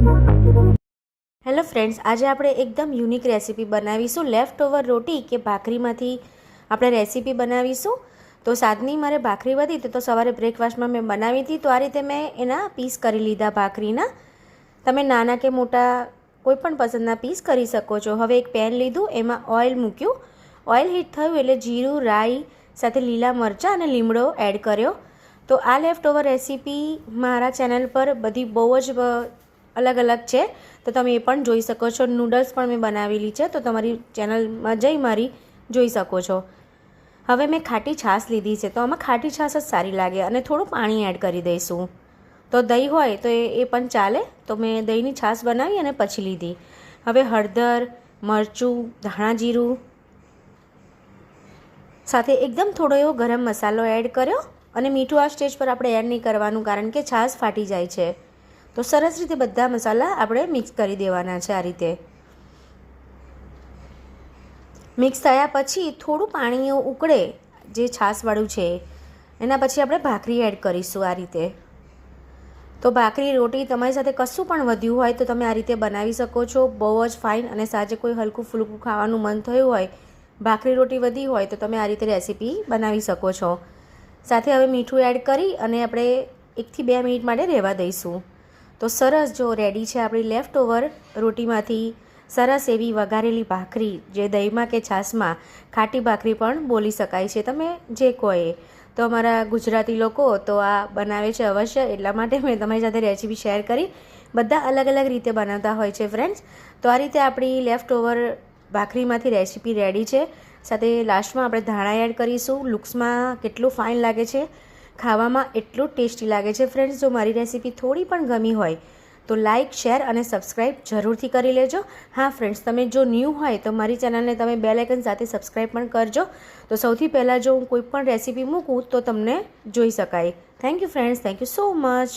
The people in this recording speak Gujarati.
હેલો ફ્રેન્ડ્સ, આજે આપણે એકદમ યુનિક રેસીપી બનાવીશું. લેફ્ટ ઓવર રોટી કે ભાખરીમાંથી આપણે રેસીપી બનાવીશું. તો સાંજની મારે ભાખરી વધી તો સવારે બ્રેકફાસ્ટમાં મેં બનાવી હતી. તો આ રીતે મેં એના પીસ કરી લીધા ભાખરીના. તમે નાના કે મોટા કોઈ પણ પસંદના પીસ કરી શકો છો. હવે એક પેન લીધું, એમાં ઓઇલ મૂક્યું. ઓઇલ હીટ થયું એટલે જીરું, રાઈ સાથે લીલા મરચાં અને લીમડો એડ કર્યો. તો આ લેફ્ટ ઓવર રેસીપી મારા ચેનલ પર બધી બહુ જ અલગ અલગ છે, તો તમે એ પણ જોઈ શકો છો. નૂડલ્સ પણ મેં બનાવેલી છે, તો તમારી ચેનલમાં જઈ મારી જોઈ શકો છો. હવે મેં ખાટી છાશ લીધી છે, તો આમાં ખાટી છાશ જ સારી લાગે અને થોડું પાણી એડ કરી દઈશું. તો દહીં હોય તો એ પણ ચાલે. તો મેં દહીંની છાશ બનાવી અને પછી લીધી. હવે હળદર, મરચું, ધાણા જીરું સાથે એકદમ થોડો એવો ગરમ મસાલો એડ કર્યો. અને મીઠું આ સ્ટેજ પર આપણે એડ નહીં કરવાનું, કારણ કે છાશ ફાટી જાય છે. તો સરસ રીતે બધા મસાલા આપણે મિક્સ કરી દેવાના છે. આ રીતે મિક્સ થયા પછી થોડું પાણી ઉકળે, જે છાશવાળું છે, એના પછી આપણે ભાખરી એડ કરીશું. આ રીતે તો ભાખરી રોટી તમારી સાથે કશું પણ વધ્યું હોય તો તમે આ રીતે બનાવી શકો છો. બહુ જ ફાઇન. અને સાંજે કોઈ હલકું ફૂલકું ખાવાનું મન થયું હોય, ભાખરી રોટી વધી હોય, તો તમે આ રીતે રેસીપી બનાવી શકો છો. સાથે હવે મીઠું એડ કરી અને આપણે 1 થી 2 મિનિટ માટે રહેવા દઈશું. તો સરસ જો રેડી છે આપણી લેફ્ટ ઓવર રોટીમાંથી સરસ એવી વઘારેલી ભાખરી, જે દહીંમાં કે છાશમાં ખાટી ભાખરી પણ બોલી શકાય છે, તમે જે કહો એ. તો અમારા ગુજરાતી લોકો તો આ બનાવે છે અવશ્ય, એટલા માટે મેં તમારી સાથે રેસીપી શેર કરી. બધા અલગ અલગ રીતે બનાવતા હોય છે ફ્રેન્ડ્સ. તો આ રીતે આપણી લેફ્ટ ઓવર ભાખરીમાંથી રેસીપી રેડી છે. સાથે લાસ્ટમાં આપણે ધાણા એડ કરીશું. લુક્સમાં કેટલું ફાઇન લાગે છે, ખાવામાં એટલું ટેસ્ટી લાગે છે ફ્રેન્ડ્સ. જો મારી રેસીપી થોડી પણ ગમી હોય તો લાઇક, શેર અને સબસ્ક્રાઈબ જરૂરથી કરી લેજો. હા ફ્રેન્ડ્સ, તમે જો ન્યૂ હોય તો મારી ચેનલને તમે બેલ આઇકન સાથે સબસ્ક્રાઈબ પણ કરજો. તો સૌથી પહેલાં જો હું કોઈ પણ રેસીપી મૂકું તો તમને જોઈ શકાય. Thank you friends, thank you so much.